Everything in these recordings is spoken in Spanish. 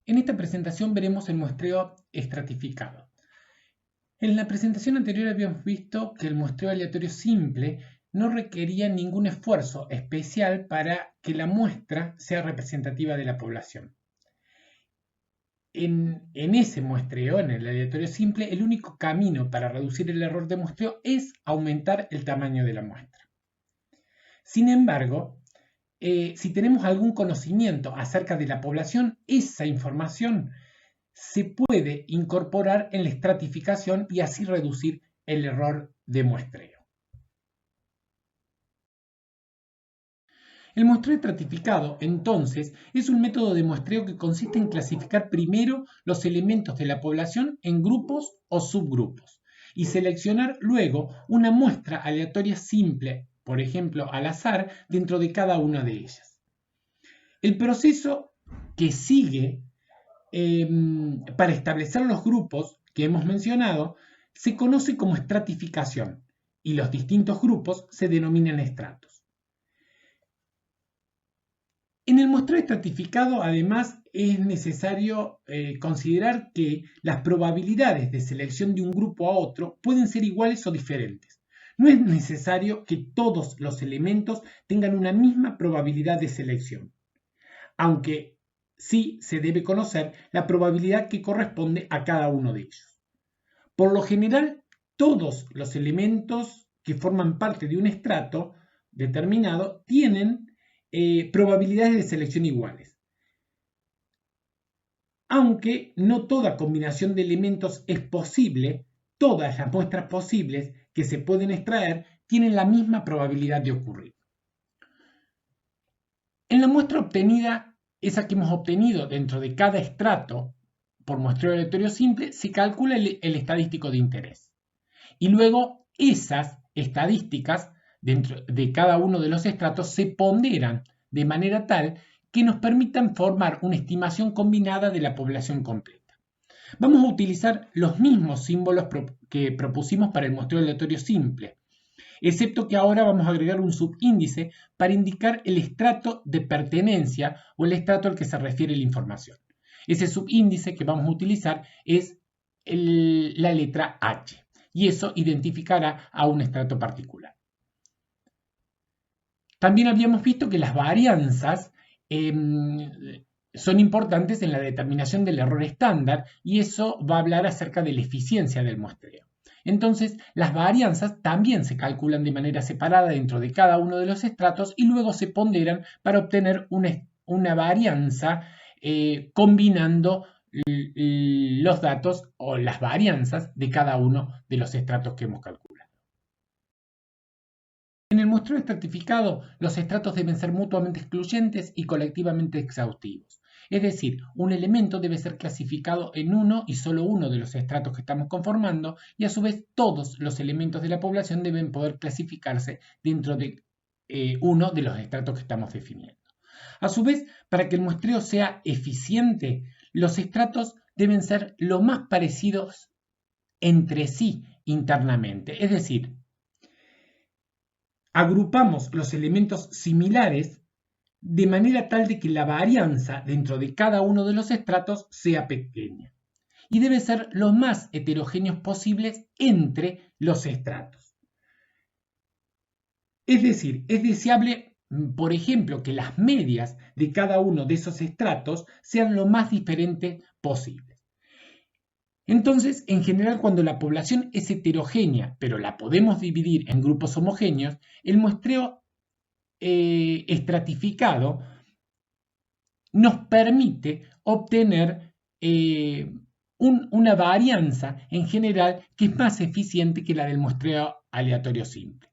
En esta presentación veremos el muestreo estratificado. En la presentación anterior habíamos visto que el muestreo aleatorio simple no requería ningún esfuerzo especial para que la muestra sea representativa de la población. En ese muestreo, en el aleatorio simple, el único camino para reducir el error de muestreo es aumentar el tamaño de la muestra. Sin embargo, si tenemos algún conocimiento acerca de la población, esa información se puede incorporar en la estratificación y así reducir el error de muestreo. El muestreo estratificado, entonces, es un método de muestreo que consiste en clasificar primero los elementos de la población en grupos o subgrupos y seleccionar luego una muestra aleatoria simple, por ejemplo, al azar, dentro de cada una de ellas. El proceso que sigue para establecer los grupos que hemos mencionado se conoce como estratificación y los distintos grupos se denominan estratos. En el muestreo estratificado, además, es necesario considerar que las probabilidades de selección de un grupo a otro pueden ser iguales o diferentes. No es necesario que todos los elementos tengan una misma probabilidad de selección, aunque sí se debe conocer la probabilidad que corresponde a cada uno de ellos. Por lo general, todos los elementos que forman parte de un estrato determinado tienen probabilidades de selección iguales. Aunque no toda combinación de elementos es posible, todas las muestras posibles que se pueden extraer tienen la misma probabilidad de ocurrir. En la muestra obtenida, esa que hemos obtenido dentro de cada estrato por muestreo aleatorio simple, se calcula el estadístico de interés. Y luego esas estadísticas dentro de cada uno de los estratos se ponderan de manera tal que nos permitan formar una estimación combinada de la población completa. Vamos a utilizar los mismos símbolos que propusimos para el muestreo aleatorio simple, excepto que ahora vamos a agregar un subíndice para indicar el estrato de pertenencia o el estrato al que se refiere la información. Ese subíndice que vamos a utilizar es la letra H y eso identificará a un estrato particular. También habíamos visto que las varianzas son importantes en la determinación del error estándar y eso va a hablar acerca de la eficiencia del muestreo. Entonces, las varianzas también se calculan de manera separada dentro de cada uno de los estratos y luego se ponderan para obtener una varianza combinando los datos o las varianzas de cada uno de los estratos que hemos calculado. En el muestreo estratificado, los estratos deben ser mutuamente excluyentes y colectivamente exhaustivos. Es decir, un elemento debe ser clasificado en uno y solo uno de los estratos que estamos conformando y a su vez todos los elementos de la población deben poder clasificarse dentro de uno de los estratos que estamos definiendo. A su vez, para que el muestreo sea eficiente, los estratos deben ser lo más parecidos entre sí internamente. Es decir, agrupamos los elementos similares de manera tal de que la varianza dentro de cada uno de los estratos sea pequeña y debe ser lo más heterogéneos posibles entre los estratos. Es decir, es deseable, por ejemplo, que las medias de cada uno de esos estratos sean lo más diferentes posibles. Entonces, en general, cuando la población es heterogénea, pero la podemos dividir en grupos homogéneos, el muestreo estratificado nos permite obtener una varianza en general que es más eficiente que la del muestreo aleatorio simple.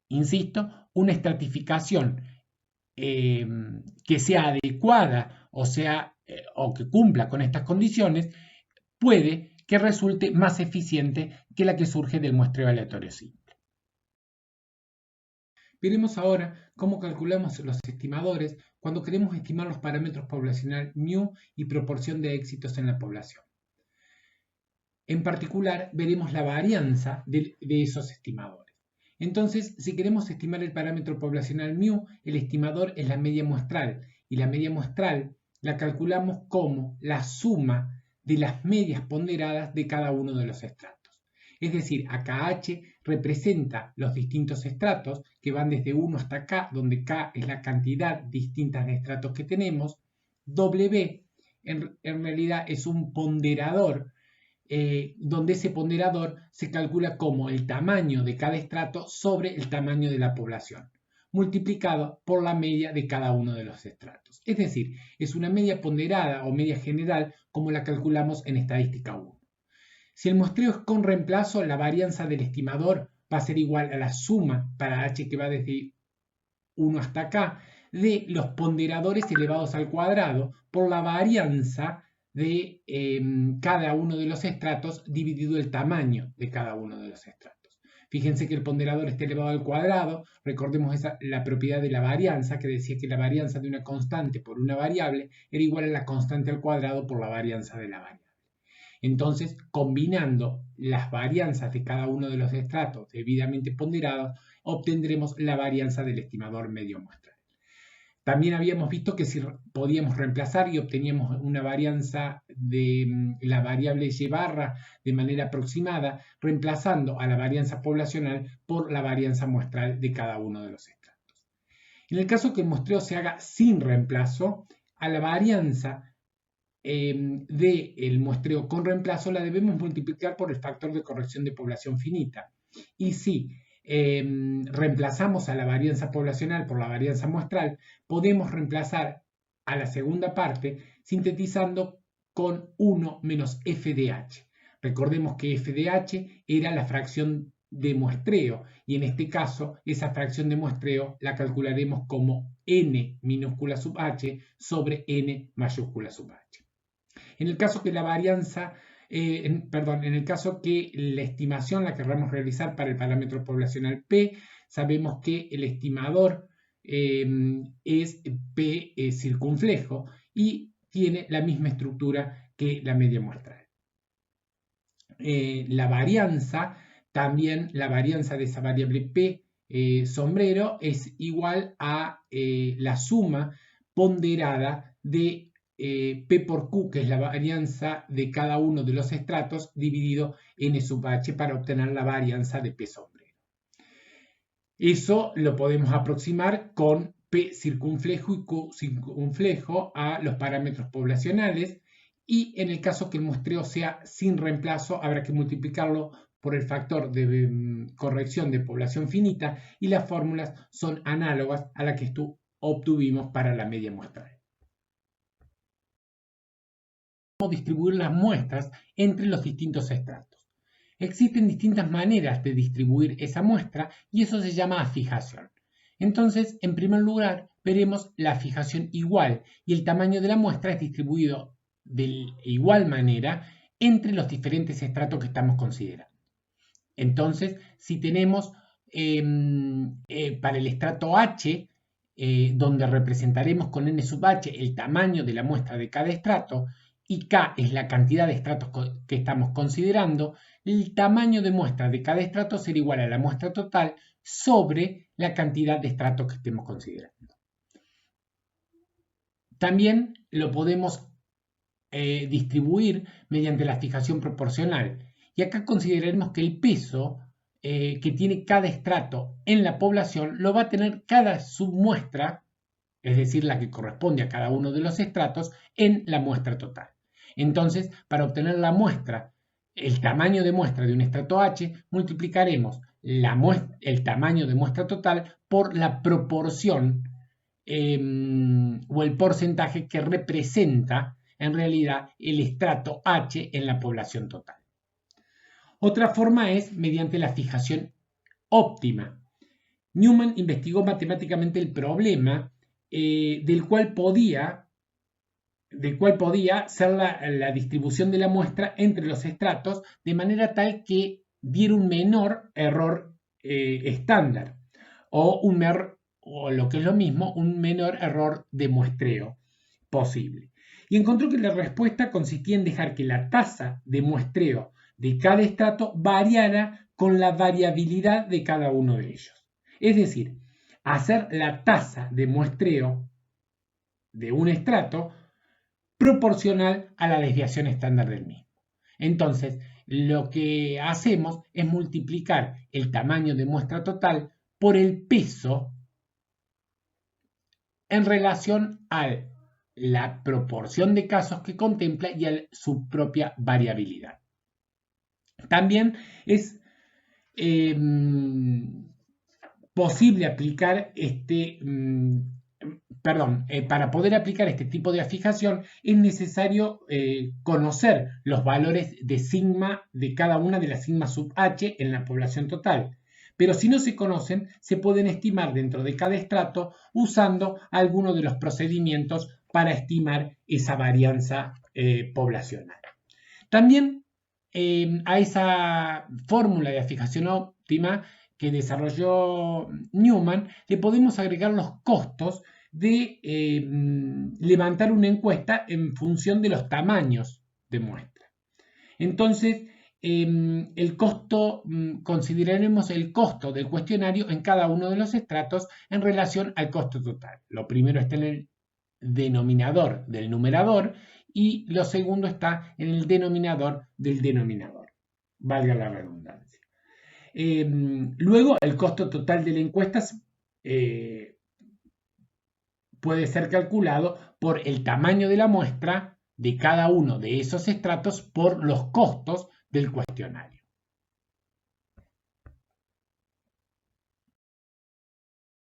Insisto, una estratificación que sea adecuada o que cumpla con estas condiciones puede que resulte más eficiente que la que surge del muestreo aleatorio simple. Veremos ahora cómo calculamos los estimadores cuando queremos estimar los parámetros poblacional μ y proporción de éxitos en la población. En particular, veremos la varianza de esos estimadores. Entonces, si queremos estimar el parámetro poblacional μ, el estimador es la media muestral y la media muestral la calculamos como la suma de las medias ponderadas de cada uno de los estratos. Es decir, acá H representa los distintos estratos que van desde 1 hasta K, donde K es la cantidad distinta de estratos que tenemos. W en realidad es un ponderador, donde ese ponderador se calcula como el tamaño de cada estrato sobre el tamaño de la población, multiplicado por la media de cada uno de los estratos. Es decir, es una media ponderada o media general como la calculamos en estadística 1. Si el muestreo es con reemplazo, la varianza del estimador va a ser igual a la suma para H, que va desde 1 hasta acá, de los ponderadores elevados al cuadrado por la varianza de cada uno de los estratos dividido el tamaño de cada uno de los estratos. Fíjense que el ponderador está elevado al cuadrado. Recordemos la propiedad de la varianza, que decía que la varianza de una constante por una variable era igual a la constante al cuadrado por la varianza de la variable. Entonces, combinando las varianzas de cada uno de los estratos debidamente ponderados, obtendremos la varianza del estimador medio muestral. También habíamos visto que si podíamos reemplazar y obteníamos una varianza de la variable y barra de manera aproximada, reemplazando a la varianza poblacional por la varianza muestral de cada uno de los estratos. En el caso que el muestreo se haga sin reemplazo, a la varianza del muestreo con reemplazo la debemos multiplicar por el factor de corrección de población finita. Y si reemplazamos a la varianza poblacional por la varianza muestral, podemos reemplazar a la segunda parte sintetizando con 1 menos f de h. Recordemos que f de h era la fracción de muestreo y en este caso esa fracción de muestreo la calcularemos como n minúscula sub h sobre n mayúscula sub h. En el caso que la varianza, en el caso que la estimación la querramos realizar para el parámetro poblacional P, sabemos que el estimador es P circunflejo y tiene la misma estructura que la media muestral. La varianza, también la varianza de esa variable P sombrero es igual a la suma ponderada de P por Q, que es la varianza de cada uno de los estratos, dividido n sub h para obtener la varianza de P sombrero. Eso lo podemos aproximar con P circunflejo y Q circunflejo a los parámetros poblacionales, y en el caso que el muestreo sea sin reemplazo, habrá que multiplicarlo por el factor de corrección de población finita, y las fórmulas son análogas a la que obtuvimos para la media muestral. Distribuir las muestras entre los distintos estratos. Existen distintas maneras de distribuir esa muestra y eso se llama afijación. Entonces, en primer lugar, veremos la afijación igual y el tamaño de la muestra es distribuido de igual manera entre los diferentes estratos que estamos considerando. Entonces, si tenemos para el estrato H, donde representaremos con n sub h el tamaño de la muestra de cada estrato, y K es la cantidad de estratos que estamos considerando, el tamaño de muestra de cada estrato será igual a la muestra total sobre la cantidad de estratos que estemos considerando. También lo podemos distribuir mediante la fijación proporcional. Y acá consideraremos que el peso que tiene cada estrato en la población lo va a tener cada submuestra, es decir, la que corresponde a cada uno de los estratos, en la muestra total. Entonces, para obtener la muestra, el tamaño de muestra de un estrato H, multiplicaremos el tamaño de muestra total por la proporción o el porcentaje que representa en realidad el estrato H en la población total. Otra forma es mediante la fijación óptima. Newman investigó matemáticamente el problema del cual podía ser la distribución de la muestra entre los estratos de manera tal que diera un menor error estándar o lo que es lo mismo, un menor error de muestreo posible. Y encontró que la respuesta consistía en dejar que la tasa de muestreo de cada estrato variara con la variabilidad de cada uno de ellos. Es decir, hacer la tasa de muestreo de un estrato proporcional a la desviación estándar del mismo. Entonces, lo que hacemos es multiplicar el tamaño de muestra total por el peso en relación a la proporción de casos que contempla y a su propia variabilidad. También es posible aplicar para poder aplicar este tipo de fijación es necesario conocer los valores de sigma de cada una de las sigma sub h en la población total. Pero si no se conocen, se pueden estimar dentro de cada estrato usando alguno de los procedimientos para estimar esa varianza poblacional. También a esa fórmula de fijación óptima que desarrolló Newman le podemos agregar los costos de levantar una encuesta en función de los tamaños de muestra. Entonces, el costo, consideraremos el costo del cuestionario en cada uno de los estratos en relación al costo total. Lo primero está en el denominador del numerador y lo segundo está en el denominador del denominador, valga la redundancia. Luego, el costo total de la encuesta puede ser calculado por el tamaño de la muestra de cada uno de esos estratos por los costos del cuestionario.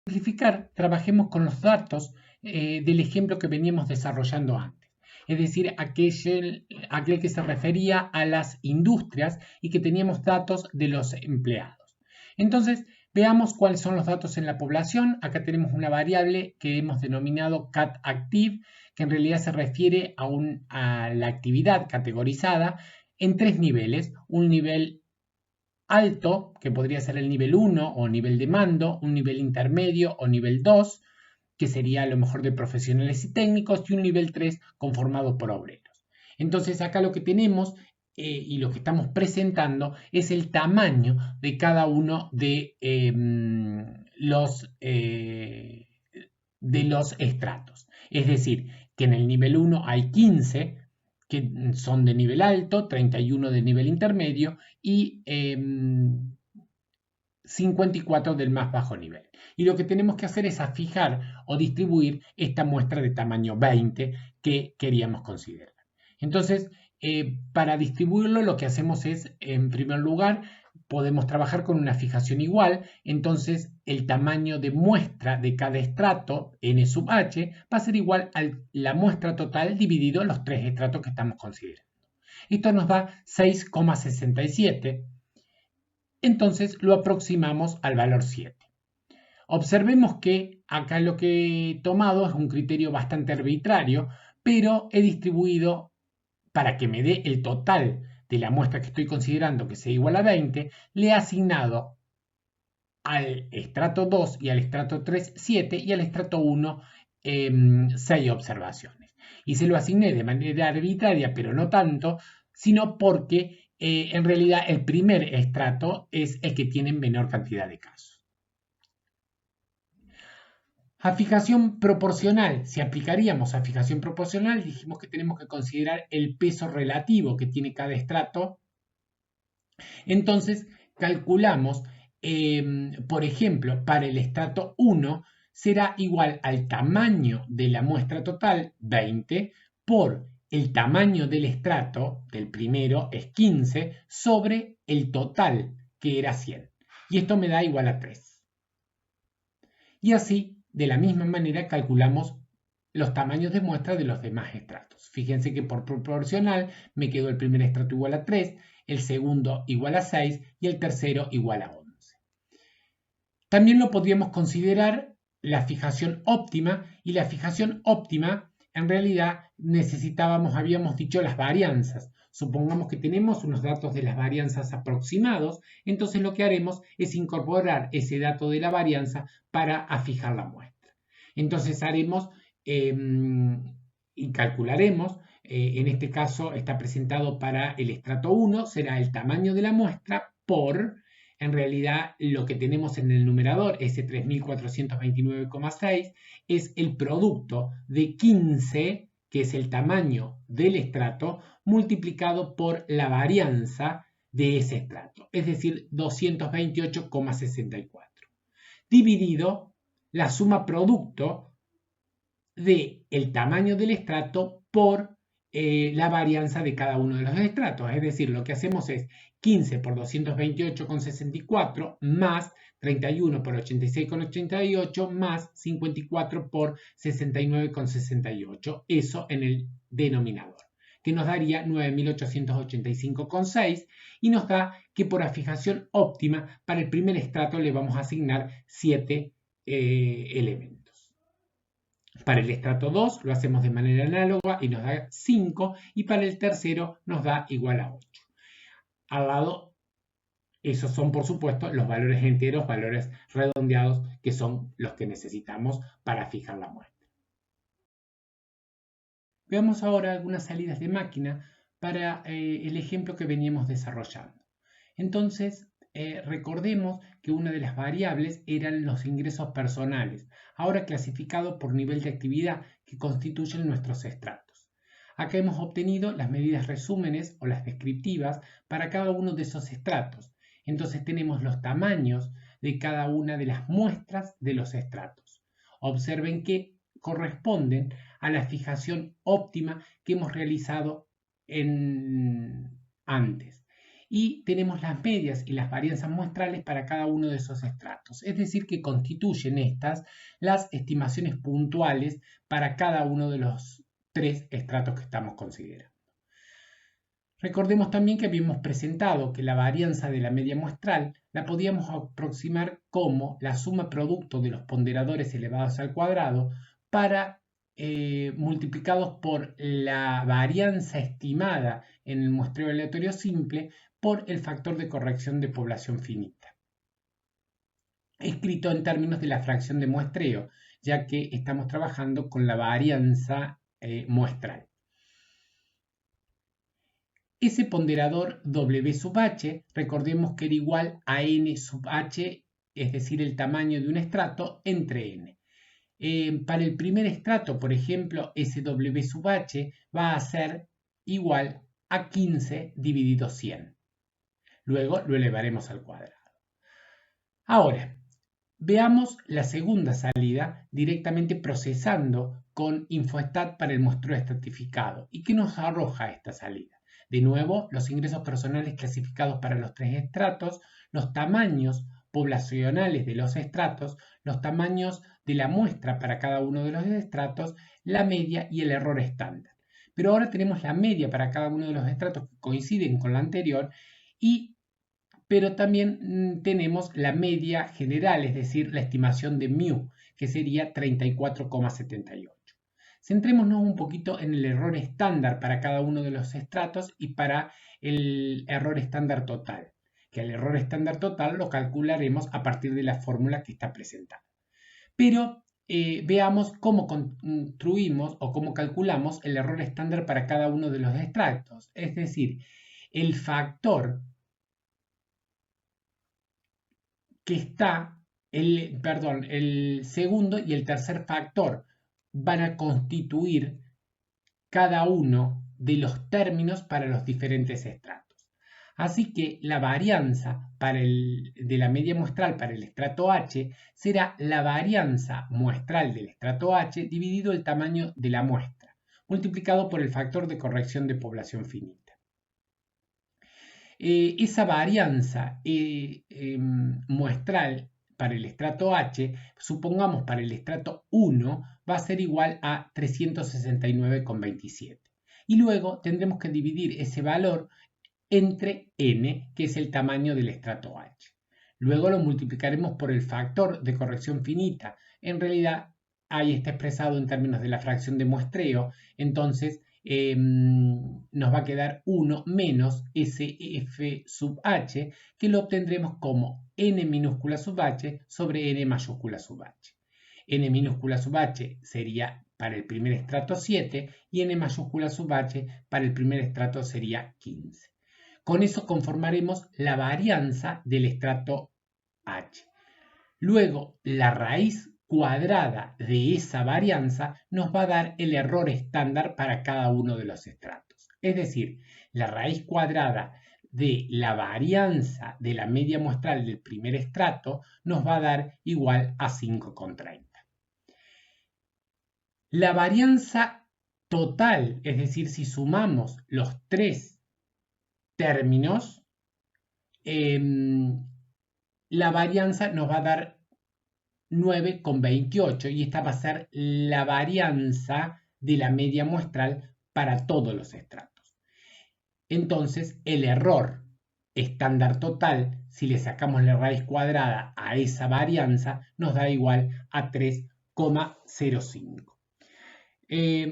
Para simplificar, trabajemos con los datos del ejemplo que veníamos desarrollando antes. Es decir, aquel que se refería a las industrias y que teníamos datos de los empleados. Entonces, veamos cuáles son los datos en la población. Acá tenemos una variable que hemos denominado CAT-active, que en realidad se refiere a la actividad categorizada en tres niveles. Un nivel alto, que podría ser el nivel 1 o nivel de mando, un nivel intermedio o nivel 2, que sería a lo mejor de profesionales y técnicos, y un nivel 3 conformado por obreros. Entonces acá lo que tenemos y lo que estamos presentando es el tamaño de cada uno de los estratos. Es decir, que en el nivel 1 hay 15 que son de nivel alto, 31 de nivel intermedio y 54 del más bajo nivel. Y lo que tenemos que hacer es fijar o distribuir esta muestra de tamaño 20 que queríamos considerar. Entonces, para distribuirlo lo que hacemos es, en primer lugar, podemos trabajar con una fijación igual, entonces el tamaño de muestra de cada estrato, n sub h, va a ser igual a la muestra total dividido en los tres estratos que estamos considerando. Esto nos da 6,67, entonces lo aproximamos al valor 7. Observemos que acá lo que he tomado es un criterio bastante arbitrario, pero he distribuido para que me dé el total de la muestra que estoy considerando que sea igual a 20, le he asignado al estrato 2 y al estrato 3, 7 y al estrato 1, 6 observaciones. Y se lo asigné de manera arbitraria, pero no tanto, sino porque en realidad el primer estrato es el que tiene menor cantidad de casos. A fijación proporcional, si aplicaríamos a fijación proporcional, dijimos que tenemos que considerar el peso relativo que tiene cada estrato. Entonces, calculamos, por ejemplo, para el estrato 1 será igual al tamaño de la muestra total, 20, por el tamaño del estrato, del primero es 15, sobre el total, que era 100. Y esto me da igual a 3. Y así, de la misma manera, calculamos los tamaños de muestra de los demás estratos. Fíjense que por proporcional me quedó el primer estrato igual a 3, el segundo igual a 6 y el tercero igual a 11. También lo podríamos considerar la fijación óptima, y la fijación óptima en realidad habíamos dicho las varianzas. Supongamos que tenemos unos datos de las varianzas aproximados, entonces lo que haremos es incorporar ese dato de la varianza para fijar la muestra. Entonces haremos y calcularemos, en este caso está presentado para el estrato 1, será el tamaño de la muestra por, en realidad lo que tenemos en el numerador, ese 3429,6, es el producto de 15 que es el tamaño del estrato, multiplicado por la varianza de ese estrato, es decir, 228,64, dividido la suma producto del tamaño del estrato por la varianza de cada uno de los estratos. Es decir, lo que hacemos es 15 por 228,64 más 31 por 86,88 más 54 por 69,68. Eso en el denominador, que nos daría 9.885,6 y nos da que por afijación óptima para el primer estrato le vamos a asignar 7 elementos. Para el estrato 2 lo hacemos de manera análoga y nos da 5, y para el tercero nos da igual a 8. Al lado, esos son por supuesto los valores enteros, valores redondeados, que son los que necesitamos para fijar la muestra. Veamos ahora algunas salidas de máquina para el ejemplo que veníamos desarrollando. Entonces, recordemos que una de las variables eran los ingresos personales, ahora clasificados por nivel de actividad que constituyen nuestros estratos. Acá hemos obtenido las medidas resúmenes o las descriptivas para cada uno de esos estratos. Entonces tenemos los tamaños de cada una de las muestras de los estratos. Observen que corresponden a la fijación óptima que hemos realizado antes. Y tenemos las medias y las varianzas muestrales para cada uno de esos estratos. Es decir, que constituyen estas las estimaciones puntuales para cada uno de los 3 estratos que estamos considerando. Recordemos también que habíamos presentado que la varianza de la media muestral la podíamos aproximar como la suma producto de los ponderadores elevados al cuadrado para multiplicados por la varianza estimada en el muestreo aleatorio simple por el factor de corrección de población finita, escrito en términos de la fracción de muestreo, ya que estamos trabajando con la varianza muestral. Ese ponderador W sub h, recordemos que era igual a n sub h, es decir, el tamaño de un estrato entre n. Para el primer estrato, por ejemplo, ese W sub h va a ser igual a 15 dividido 100. Luego lo elevaremos al cuadrado. Ahora, veamos la segunda salida directamente procesando con Infostat para el muestreo estratificado. ¿Y qué nos arroja esta salida? De nuevo, los ingresos personales clasificados para los 3 estratos, los tamaños poblacionales de los estratos, los tamaños de la muestra para cada uno de los estratos, la media y el error estándar. Pero ahora tenemos la media para cada uno de los estratos que coinciden con la anterior, pero también tenemos la media general, es decir, la estimación de μ, que sería 34,78. Centrémonos un poquito en el error estándar para cada uno de los estratos y para el error estándar total, que el error estándar total lo calcularemos a partir de la fórmula que está presentada. Pero veamos cómo construimos o cómo calculamos el error estándar para cada uno de los estratos. Es decir, el factor que está, el segundo y el tercer factor van a constituir cada uno de los términos para los diferentes estratos. Así que la varianza de la media muestral para el estrato H será la varianza muestral del estrato H dividido el tamaño de la muestra, multiplicado por el factor de corrección de población finita. Esa varianza muestral para el estrato H, supongamos para el estrato 1, va a ser igual a 369,27. Y luego tendremos que dividir ese valor entre n, que es el tamaño del estrato H. Luego lo multiplicaremos por el factor de corrección finita. En realidad, ahí está expresado en términos de la fracción de muestreo. Entonces, nos va a quedar 1 menos SF sub h, que lo obtendremos como n minúscula sub h sobre n mayúscula sub h. N minúscula sub h sería para el primer estrato 7 y n mayúscula sub h para el primer estrato sería 15. Con eso conformaremos la varianza del estrato h. Luego, la raíz cuadrada de esa varianza nos va a dar el error estándar para cada uno de los estratos. Es decir, la raíz cuadrada de la varianza de la media muestral del primer estrato nos va a dar igual a 5,30. La varianza total, es decir, si sumamos los tres términos, la varianza nos va a dar 9,28 y esta va a ser la varianza de la media muestral para todos los estratos. Entonces, el error estándar total, si le sacamos la raíz cuadrada a esa varianza, nos da igual a 3,05.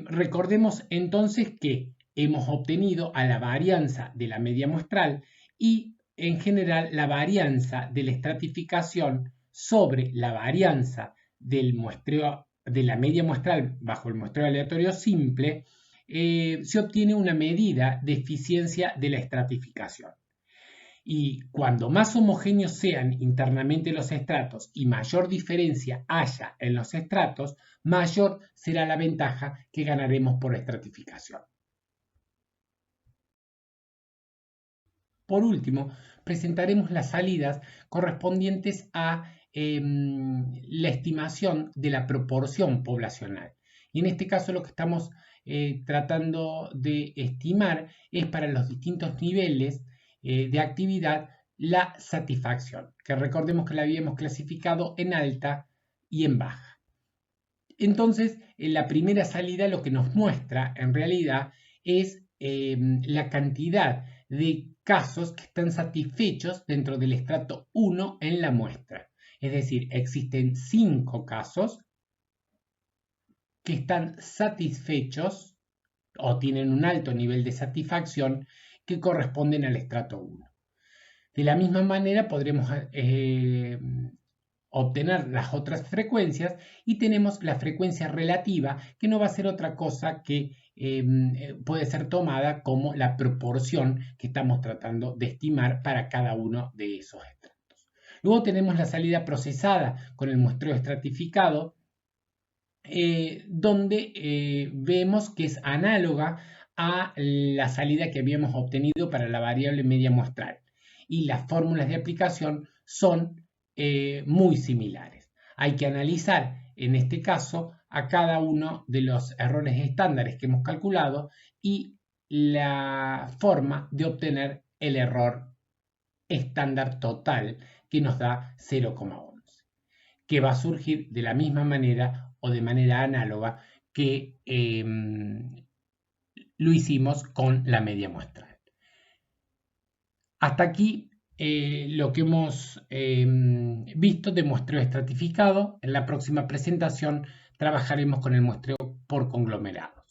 Recordemos entonces que hemos obtenido a la varianza de la media muestral y en general la varianza de la estratificación sobre la varianza del muestreo de la media muestral bajo el muestreo aleatorio simple, se obtiene una medida de eficiencia de la estratificación. Y cuando más homogéneos sean internamente los estratos y mayor diferencia haya en los estratos, mayor será la ventaja que ganaremos por estratificación. Por último, presentaremos las salidas correspondientes a la estimación de la proporción poblacional. Y en este caso lo que estamos tratando de estimar es para los distintos niveles de actividad la satisfacción, que recordemos que la habíamos clasificado en alta y en baja. Entonces, en la primera salida lo que nos muestra en realidad es la cantidad de casos que están satisfechos dentro del estrato 1 en la muestra. Es decir, existen 5 casos que están satisfechos o tienen un alto nivel de satisfacción que corresponden al estrato 1. De la misma manera podremos obtener las otras frecuencias y tenemos la frecuencia relativa que no va a ser otra cosa que puede ser tomada como la proporción que estamos tratando de estimar para cada uno de esos estratos. Luego tenemos la salida procesada con el muestreo estratificado, donde vemos que es análoga a la salida que habíamos obtenido para la variable media muestral y las fórmulas de aplicación son muy similares. Hay que analizar en este caso a cada uno de los errores estándares que hemos calculado y la forma de obtener el error estándar total que nos da 0,11, que va a surgir de la misma manera o de manera análoga que lo hicimos con la media muestral. Hasta aquí lo que hemos visto de muestreo estratificado. En la próxima presentación trabajaremos con el muestreo por conglomerados.